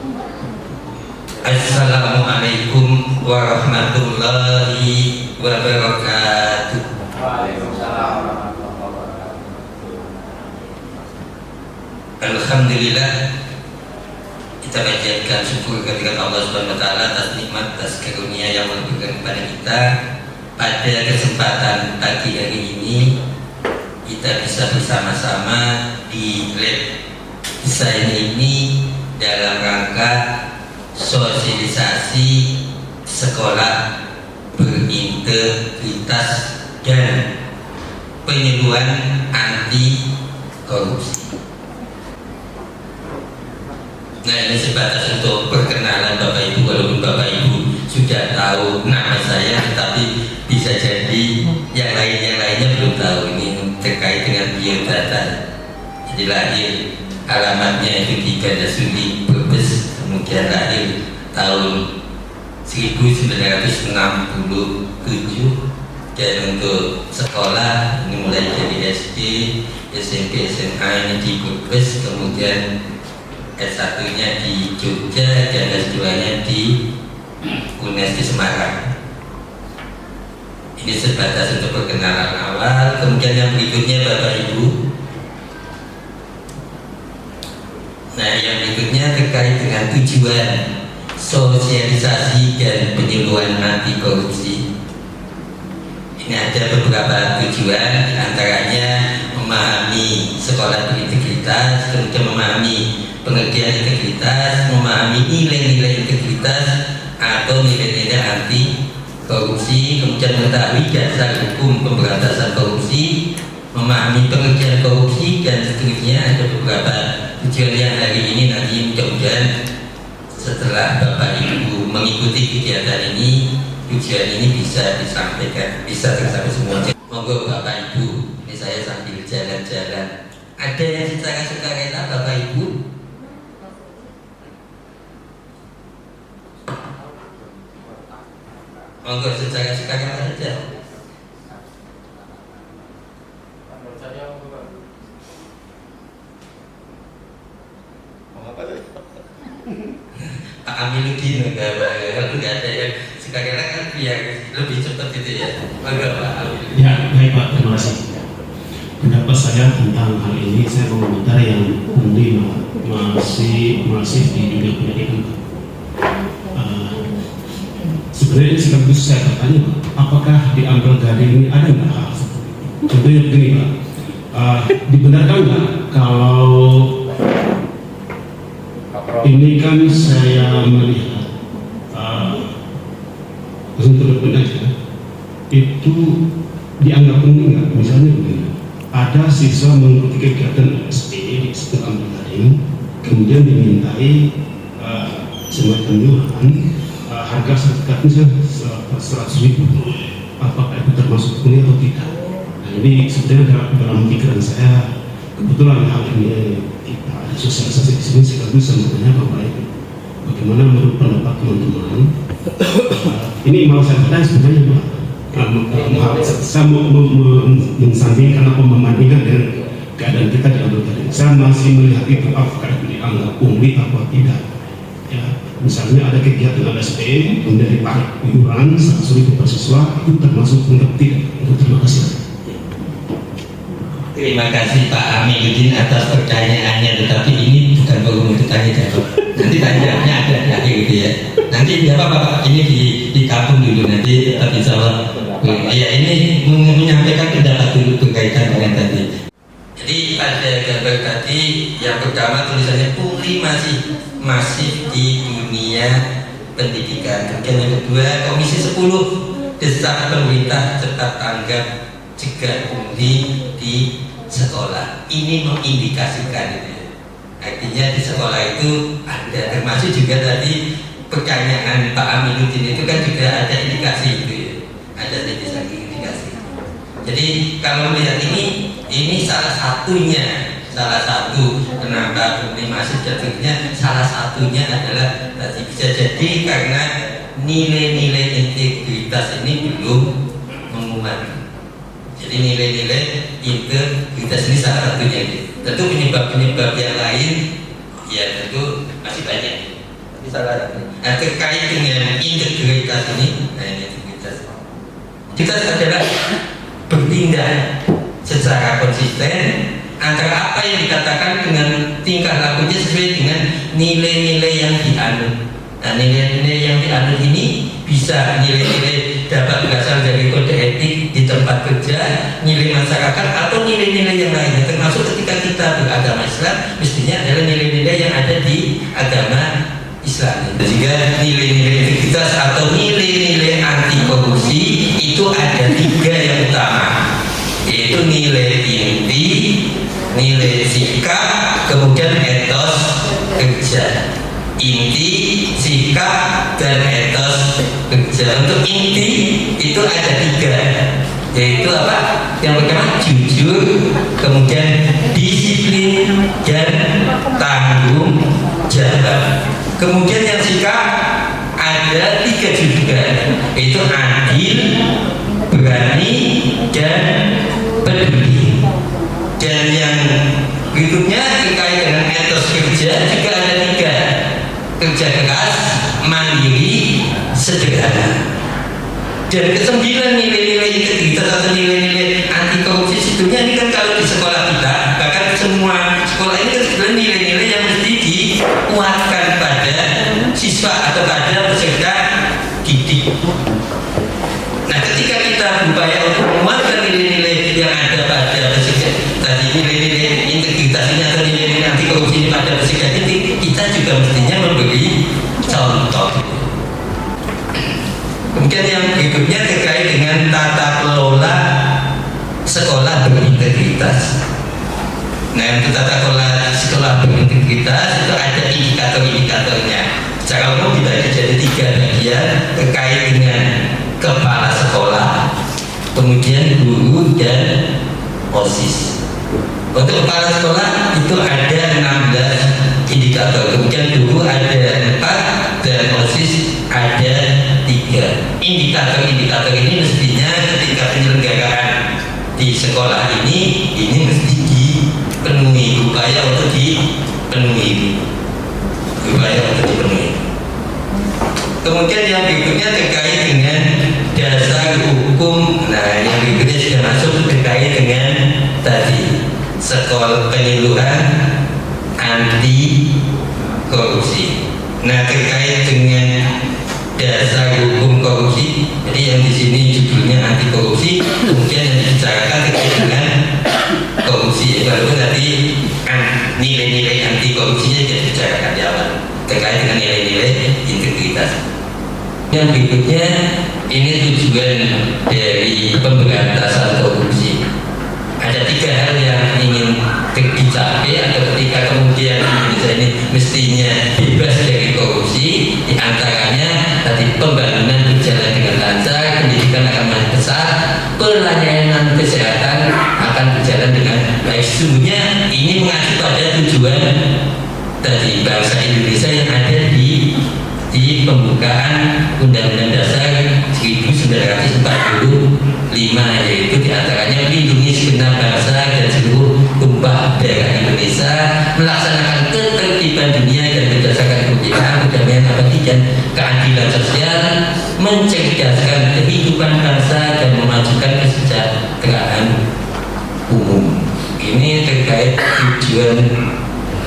Assalamualaikum warahmatullahi wabarakatuh. Waalaikumsalam warahmatullahi wabarakatuh. Alhamdulillah, kita panjatkan syukur kehadirat Allah Subhanahu wa taala atas nikmat, atas karunia yang memberikan kepada kita. Pada kesempatan pagi hari ini kita bisa bersama-sama di lab desain ini dalam rangka sosialisasi sekolah berintegritas dan penyuluhan anti korupsi. Nah, ini sebatas untuk perkenalan Bapak Ibu. Walaupun Bapak Ibu sudah tahu nama saya, tetapi bisa jadi yang lainnya belum tahu. Ini terkait dengan biodata. Jadi lahir alamatnya itu di Gandasuli, Brebes, kemudian lahir tahun 1967, dan untuk sekolah ini mulai dari SD, SMP, SMA ini di Brebes, kemudian S1-nya di Jogja dan S2-nya di UNES di Semarang. Ini sebatas untuk perkenalan awal. Kemudian yang berikutnya Bapak Ibu, nah yang berikutnya terkait dengan tujuan sosialisasi dan penyuluhan anti korupsi. Ini ada beberapa tujuan, antaranya memahami sekolah berintegritas, kemudian memahami pengertian integritas, memahami nilai-nilai integritas atau nilai-nilai anti korupsi, kemudian mengetahui dasar hukum pemberantasan korupsi, memahami pengertian korupsi, dan seterusnya. Ada beberapa tujuan yang hari ini nanti mudah-mudahan setelah Bapak Ibu mengikuti kegiatan ini, tujuan ini bisa disampaikan, bisa tercapai semuanya. Monggo Bapak Ibu, ini saya sambil jalan-jalan. Ada yang secara sukarela Bapak Ibu? Monggo secara sukarela saja. Pak Aminuddin kalau nggak ada yang sukarela kan biar lebih cepat gitu ya. Monggo Pak Aminuddin. Ya, baik Pak, terima kasih. Pendapat saya tentang hal ini, saya mengomentari yang pungli masih di dunia pendidikan. Sebenarnya ini sekaligus saya bertanya Pak, apakah di Ambil Gading ini ada nggak hal seperti itu? Contohnya begini Pak, dibenarkan nggak kalau ini kan saya melihat untuk aja itu dianggap penting nggak? Misalnya begini, ada siswa mengikuti kegiatan SP di sekolah Ambil Gading, kemudian dimintai semacam nyuhan harga sertifikat misalnya 100.000, apakah itu termasuk kuliah atau tidak? Nah, ini sebenarnya dalam pikiran saya, kebetulan hal ini kita ada sosialisasi di sini sekaligus saya bertanya Bapak Ibu, bagaimana menurut pendapat teman-teman? Ini mau saya bertanya sebenarnya Pak, saya mau mensandingkan atau membandingkan dengan keadaan kita di Ambil Gading. Saya masih melihat itu apakah itu dianggap pungli atau tidak. Ya, misalnya ada kegiatan LSP, kemudian ditarik iuran 100.000 per siswa, itu termasuk untuk tidak? Terima kasih. Terima kasih Pak Aminuddin atas pertanyaannya, tetapi ini bukan forum untuk tanya jawab. Nanti tanya jawabnya ada di akhir gitu ya. Nanti apa Pak, ini ditampung dulu, nanti tapi insya ya ini menyampaikan pendapat dulu berkaitan dengan tadi. Jadi pada gambar tadi yang pertama tulisannya pungli masih di dunia pendidikan. Kemudian yang kedua, Komisi 10 desak pemerintah cepat tanggap cegah pungli di sekolah. Ini mengindikasikan gitu ya. Artinya di sekolah itu ada, termasuk juga tadi pertanyaan Pak Aminuddin itu kan juga ada indikasi itu ya. Ada indikasi. Jadi kalau melihat ini salah satu kenapa pungli masih jatuhnya, salah satunya adalah tadi bisa jadi karena nilai-nilai integritas ini belum menguat. Jadi nilai-nilai integritas ini salah satunya. Tentu penyebab-penyebab yang lain ya tentu masih banyak. Tapi salah. Nah, terkait dengan integritas ini, nah ini integritas. Integritas adalah bertindak secara konsisten antara apa yang dikatakan dengan tingkah lakunya sesuai dengan nilai-nilai yang dianut. Nah, nilai-nilai yang dianut ini bisa nilai-nilai dapat berasal dari kode etik di tempat kerja, nilai masyarakat, atau nilai-nilai yang lainnya. Termasuk ketika kita beragama Islam, mestinya adalah nilai-nilai yang ada di agama Islam. Sehingga nilai-nilai integritas atau nilai-nilai anti korupsi itu ada 3 yang utama, yaitu nilai inti, nilai sikap, kemudian etos kerja. Inti, sikap, dan etos kerja. Untuk inti itu ada 3, yaitu apa? Yang pertama jujur, kemudian disiplin, dan tanggung jawab. Kemudian yang sikap ada 3 juga, yaitu adil, berani, dan peduli. Dan yang berikutnya terkait dengan etos kerja juga ada 3, kerja keras, mandiri, sederhana. Dan ke-9 nilai-nilai integritas atau nilai-nilai anti korupsi sebetulnya ini kan kalau di sekolah kita, bahkan semua sekolah ini kan sebenarnya nilai-nilai yang mesti dikuatkan pada siswa atau pada peserta didik. Nah, ketika kita berupaya untuk menguatkan nilai-nilai yang ada pada peserta tadi, nilai-nilai integritas ini atau nilai-nilai anti korupsi ini pada peserta didik, kita juga mestinya memberi contoh. Kemudian yang berikutnya terkait dengan tata kelola sekolah berintegritas. Nah, untuk tata kelola sekolah berintegritas itu ada indikator-indikatornya. Secara umum dibagi jadi 3 bagian terkait dengan kepala sekolah, kemudian guru, dan OSIS. Untuk kepala sekolah itu ada 16 indikator, kemudian guru ada 4, dan OSIS ada 3. Indikator-indikator ini mestinya ketika penyelenggaraan di sekolah ini mesti dipenuhi, upaya untuk dipenuhi. Kemudian yang berikutnya terkait dengan dasar hukum. Nah, yang berikutnya sudah masuk terkait dengan tadi sekolah penyuluhan anti korupsi. Nah, terkait dengan dasar hukum korupsi, jadi yang di sini judulnya anti korupsi, kemudian yang dibicarakan terkait dengan korupsi. Walaupun tadi nilai-nilai anti korupsinya tidak dibicarakan di awal, terkait dengan nilai-nilai integritas. Yang berikutnya ini tujuan dari pemberantasan korupsi. Ada 3 hal yang ingin dicapai atau ketika kemudian Indonesia ini mestinya bebas dari korupsi. Di antaranya tadi pembangunan berjalan dengan lancar, pendidikan akan makin besar, pelayanan kesehatan akan berjalan dengan baik. Sesungguhnya ini mengacu pada tujuan dari bangsa Indonesia yang ada di pembukaan Undang-Undang Dasar 1945, yaitu diantaranya melindungi segenap bangsa dan seluruh tumpah darah Indonesia, melaksanakan ketertiban dunia dan berdasarkan kebijakan perdamaian abadi dan keadilan sosial, mencerdaskan kehidupan bangsa dan memajukan kesejahteraan umum. Ini terkait tujuan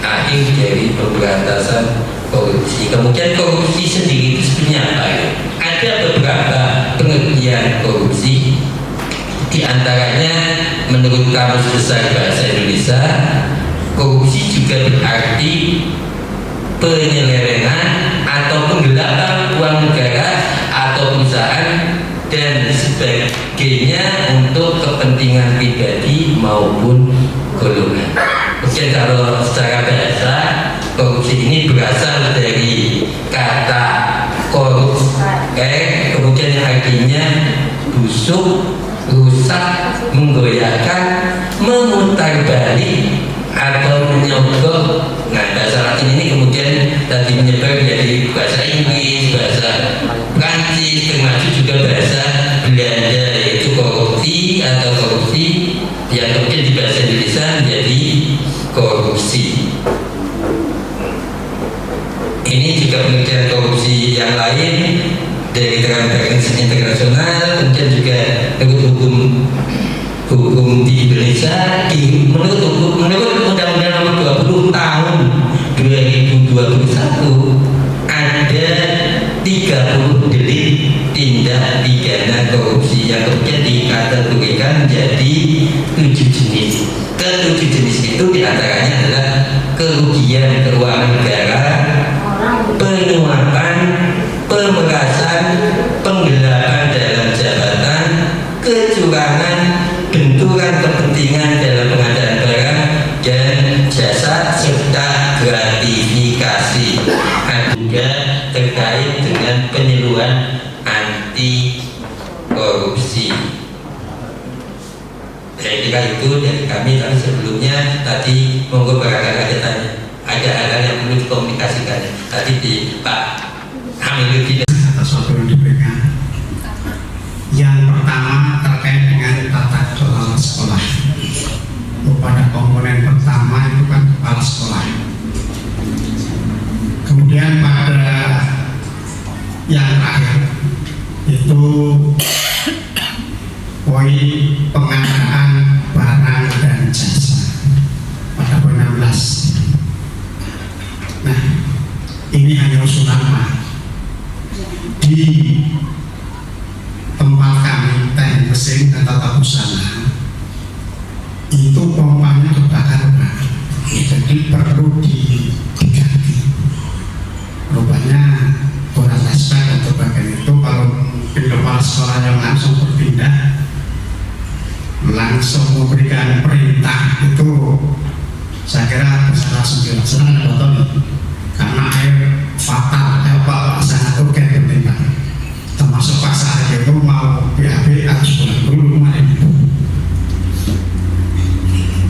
akhir dari pemberantasan korupsi. Kemudian korupsi sendiri itu sebenarnya apa ya? Ada beberapa pengertian korupsi. Di antaranya menurut Kamus Besar Bahasa Indonesia, korupsi juga berarti penyelewengan atau penggelapan uang negara atau perusahaan dan sebagainya untuk kepentingan pribadi maupun golongan. Kemudian kalau secara bahasa, korupsi ini berasal dari kata korup, kemudian yang artinya busuk, rusak, menggoyahkan, memutar balik, atau menyogok. Nah, bahasa Latin ini kemudian tadi menyebar menjadi bahasa Inggris, bahasa Prancis, termasuk juga bahasa Belanda, yaitu korupsi atau korupsi yang kemudian di bahasa Indonesia menjadi korupsi. Ini juga pengertian korupsi yang lain dari transparansi internasional, kemudian juga hukum di Indonesia menurut Undang-Undang Nomor 20 Tahun 2021 ada 30 delik tindak pidana korupsi yang kemudian dikategorikan menjadi 7 jenis. Ke-7 jenis itu diantaranya adalah kerugian keuangan negara, penyuapan, pemerasan, penggelapan dalam jabatan, kecurangan, benturan kepentingan dalam pengadaan barang dan jasa, serta gratifikasi. Juga terkait dengan penyeluruhan anti korupsi. Saya kira itu dari kami, tapi sebelumnya tadi monggo barangkali ada tanya, ada hal-hal yang perlu dikomunikasikan tadi di Pak Hamiduddin. Atas waktu yang diberikan. Yang pertama terkait dengan tata kelola sekolah. Pada komponen pertama itu kan kepala sekolah. Kemudian pada yang terakhir itu poin pengadaan barang dan jasa pada poin 16. Nah, ini hanya usulan Pak. Di tempat kami teknik mesin dan tata busana itu pompanya kebakar Pak. Jadi perlu diganti. Rupanya kurang respect untuk bagian itu. Kalau mungkin kepala sekolah yang langsung berpindah, langsung memberikan perintah itu, saya kira bisa langsung dilaksanakan betul, karena air fatal, sangat urgen penting, termasuk Pak Sarif itu mau BAB harus bulan dulu kemarin.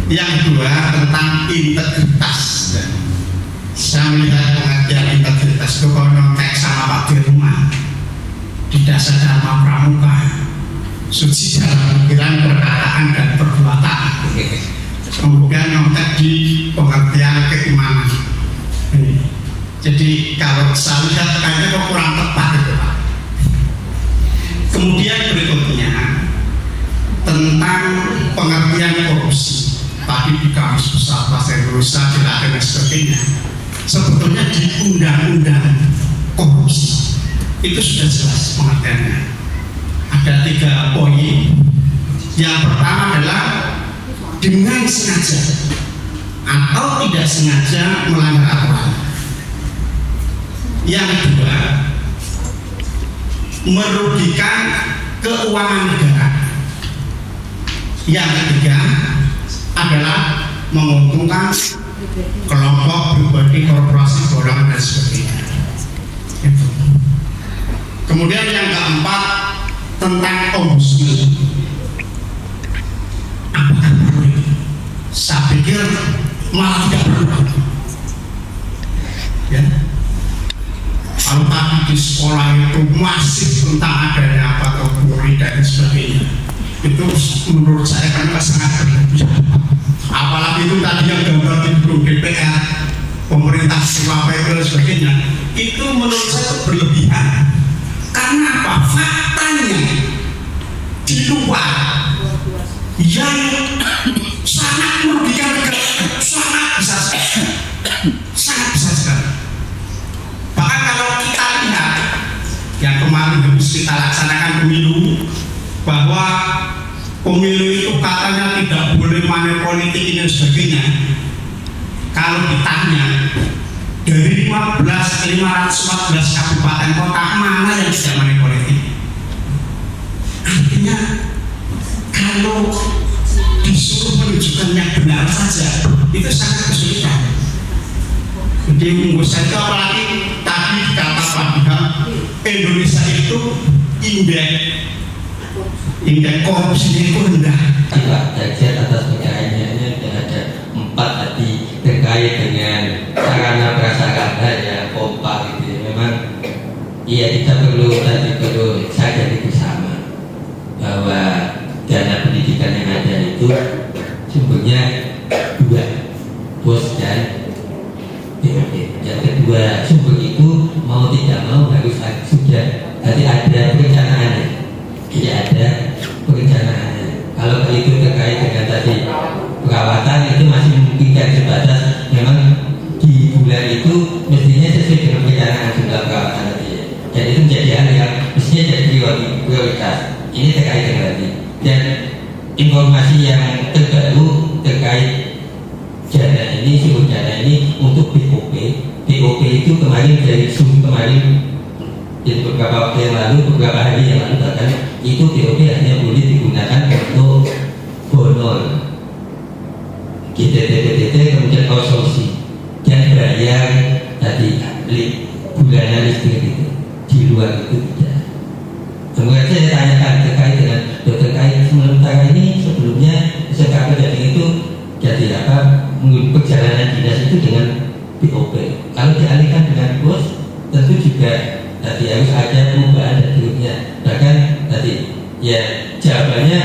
Yang kedua tentang integritas. Saya melihat pengertian integritas itu kalau nontek sama Pak di rumah, di dasar Dharma Pramuka, suci dalam pikiran, perkataan dan perbuatan. Kemudian nontek di pengertian keimanan. Jadi kalau saya lihat kayaknya kok kurang tepat itu Pak. Kemudian berikutnya tentang pengertian korupsi. Tadi di kamus besar bahasa Indonesia tidak dan sebagainya. Sebetulnya di undang-undang korupsi itu sudah jelas pengertiannya. Ada 3 poin. Yang pertama adalah dengan sengaja atau tidak sengaja melanggar aturan. Yang kedua, merugikan keuangan negara. Yang ketiga adalah menguntungkan kelompok, pribadi, korporasi, golongan dan sebagainya. Itu. Kemudian yang keempat tentang ombudsman. Apakah perlu? Saya pikir malah tidak perlu. Ya. Kalau tadi di sekolah itu masih tentang adanya apa kategori dan sebagainya, itu menurut saya kan sangat berlebihan. Apalagi itu tadi yang gambar di gedung DPR, pemerintah Surabaya dan sebagainya, itu menurut saya berlebihan. Karena apa? Faktanya di luar yang sangat merugikan negara, sangat besar sekali, sangat besar sekali. Bahkan kalau kita lihat yang kemarin habis kita laksanakan pemilu, bahwa pemilu itu katanya tidak boleh money politik ini dan sebagainya. Kalau ditanya dari 514 kabupaten kota mana yang tidak money politik, artinya kalau disuruh menunjukkan yang benar saja itu sangat kesulitan. Jadi menurut saya itu, apalagi tadi kata Pak Bidang, Indonesia itu indeks korupsinya itu rendah. Pak Jaksa atas pertanyaannya ada 4 tadi terkait dengan sarana prasarana ya pompa gitu ya. Memang iya kita perlu sadari bersama bahwa dana pendidikan yang ada itu sumbernya 2, bos dan BUMD. Yang kedua sumber itu intinya sesuai dengan perencanaan jumlah perawatan tadi ya. Dan itu menjadi hal yang mestinya jadi prioritas. Ini terkait dengan tadi. Dan informasi yang terbaru terkait dana ini, seluruh dana ini untuk BOP. BOP itu kemarin dari Zoom kemarin, beberapa waktu yang lalu, beberapa hari yang lalu bahkan itu BOP hanya boleh digunakan untuk honor, GTT, kemudian konsumsi dan bayar tadi bulanan listrik itu. Di luar itu tidak. Kemudian saya tanyakan terkait dengan terkait sementara ini sebelumnya sekarang jadi itu jadi apa perjalanan dinas itu dengan BOP. Kalau dialihkan dengan bos tentu juga tadi harus ada perubahan dan turunnya. Bahkan tadi ya jawabannya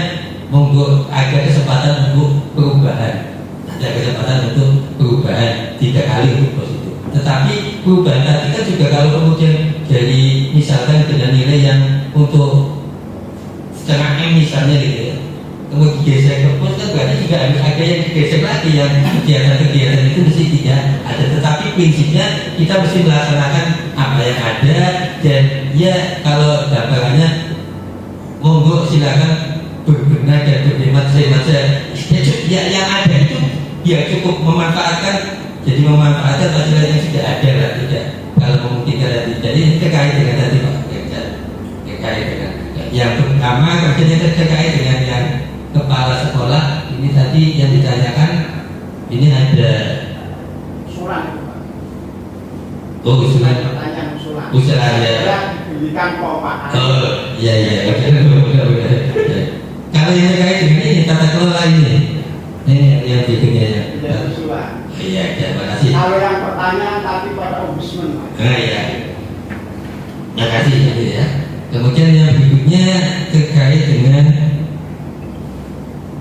monggo ada kesempatan untuk perubahan, ada kesempatan untuk perubahan 3 kali untuk bos itu. Tetapi perubahan tadi kan juga kalau kemudian dari misalkan dengan nilai yang untuk setengah M misalnya gitu ya, kemudian digeser ke pos kan berarti juga harus ada yang digeser lagi yang kegiatan-kegiatan itu mesti tidak ada. Tetapi prinsipnya kita mesti melaksanakan apa yang ada dan ya kalau gambarannya monggo silakan berbenah dan berhemat saja. Ya yang ada itu ya cukup memanfaatkan, jadi memanfaatkan fasilitas yang sudah ada lah, tidak kalau memungkinkan tadi. Jadi ini terkait dengan tadi Pak, terkait dengan yang pertama kerjanya terkait dengan yang kepala sekolah ini tadi yang ditanyakan ini ada usulan. usulan Pertanyaan usulan. usulan ya. Diberikan Pak. Oh iya benar. Kalau yang terkait dengan ini tata kelola ini yang berikutnya ya. Tidak usulan. Iya, terima kasih. Kalau yang pertanyaan tapi pada ombudsman. Nah ya, terima kasih ya. Kemudian yang berikutnya terkait dengan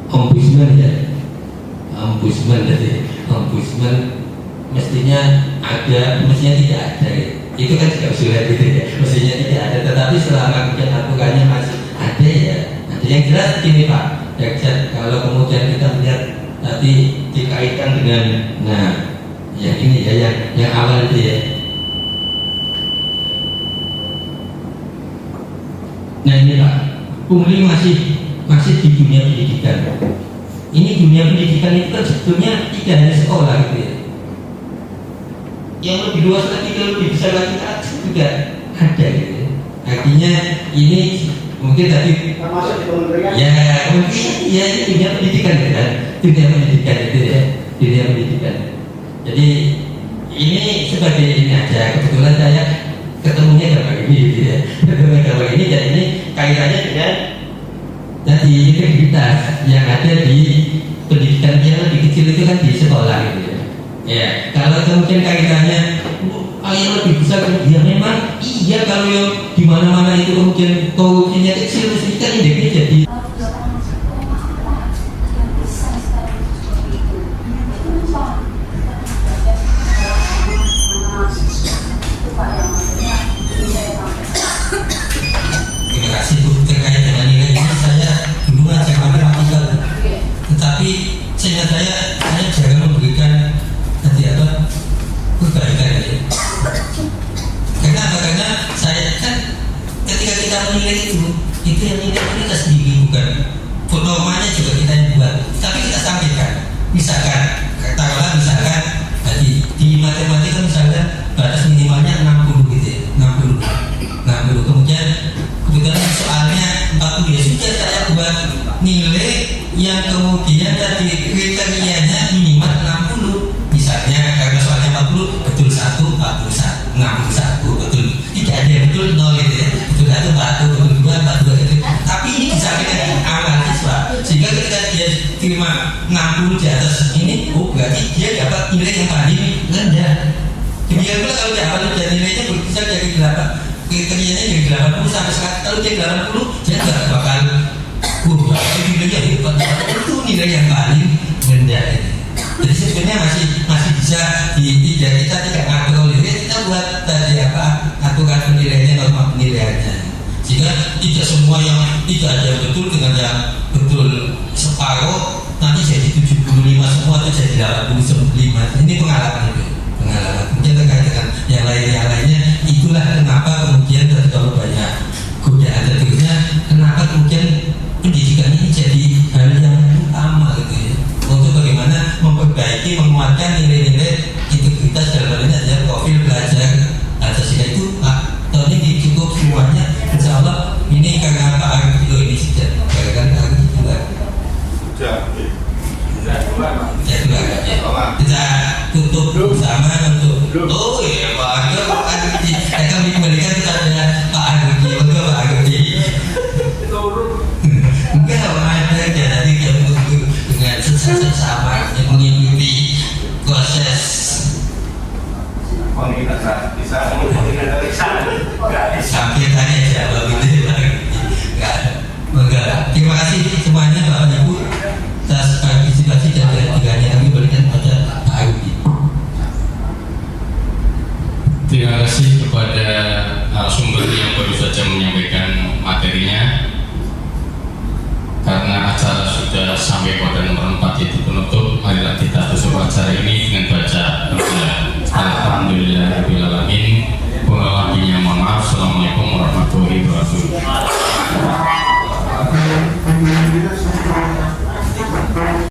ombudsman ya. Ombudsman tadi, ombudsman mestinya ada, mestinya tidak ada. Itu kan juga usulan gitu ya. Mestinya tidak ada, tetapi selama kemudian aturannya masih ada ya. Ada yang jelas begini Pak. Kalau kemudian kita melihat tadi dikaitkan dengan, nah, yang ini ya, yang awal itu ya. Nah ini Pak, pungli masih di dunia pendidikan. Ini dunia pendidikan itu kan sebetulnya tidak hanya sekolah gitu ya. Yang lebih luas lagi, yang lebih besar lagi juga ada gitu ya. Artinya ini mungkin tadi Termasuk di kementerian. ya mungkin ya ini dunia pendidikan kan, dunia pendidikan itu ya, dunia pendidikan. Jadi ini sebagai ini aja, kebetulan saya ketemunya gambar ini gitu ya, ketemunya gambar ini dan ini kaitannya dengan tadi integritas yang ada di pendidikan yang lebih kecil itu kan di sekolah gitu ya. Ya kalau kemudian kaitannya yang lebih besar ya memang iya kalau yang di mana-mana itu kemudian korupsinya kecil mesti kan indeksnya jadi terima kasih Bu. Terkait dengan nilai ini saya dulu ngajak matematika tetapi seingat saya jarang memberikan tadi apa perbaikan ya. Karena apa? Karena saya kan ketika kita menilai itu yang nilai kita sendiri bukan normanya juga kita yang buat, tapi kita sampaikan. Misalkan katakanlah misalkan tadi di matematika misalkan batas minimalnya 60 gitu ya, 60 kemudian kebetulan soalnya 40 ya sudah saya buat nilai yang kemudian tadi kriterianya minimal 60 misalnya karena soalnya 40 betul 1 41 61 betul tidak ada yang betul 0 gitu ya, betul 1 40 betul 2 42 gitu. Tapi ini disampaikan awal siswa sehingga ketika dia terima 60 di atas ini berarti dia dapat nilai yang paling rendah. Demikian pula kalau dapat nilainya berkisar dari 8 kriterianya dari 80 sampai 100, kalau dia 80 dia nggak bakal nilainya hebat, itu nilai yang paling rendah. Jadi sebenarnya masih bisa kita tidak ngatur nilai, kita buat tadi apa aturan penilaiannya, norma penilaiannya, sehingga tidak semua yang tidak ada yang betul dengan yang betul separuh nanti jadi 75 semua itu jadi 85. Ini pengalaman itu pengalaman. Kemudian terkait dengan yang lainnya, itulah kenapa kemudian kalau banyak godaan terusnya, kenapa kemudian pendidikan ini jadi hal yang utama gitu ya, untuk bagaimana memperbaiki, menguatkan nilai-nilai integritas dalam hal ini adalah profil belajar Pancasila itu. Tahun ini cukup semuanya, insya Allah ini karena Pak Arif ini sudah berikan hari juga. Kita tutup bersama untuk Pak Arif akan dikembalikan kepada Pak Arif. Bagaimana Pak Arif? Mungkin ada aja nanti yang menunggu dengan sesama yang mengikuti proses. Sampai tanya jawab itu enggak. Terima kasih semuanya Bapak Ibu atas partisipasi dan ketiganya kami berikan pada Pak Arudi. Terima kasih kepada narasumber yang baru saja menyampaikan materinya. Karena acara sudah sampai pada nomor 4 yaitu penutup, marilah kita tutup acara ini dengan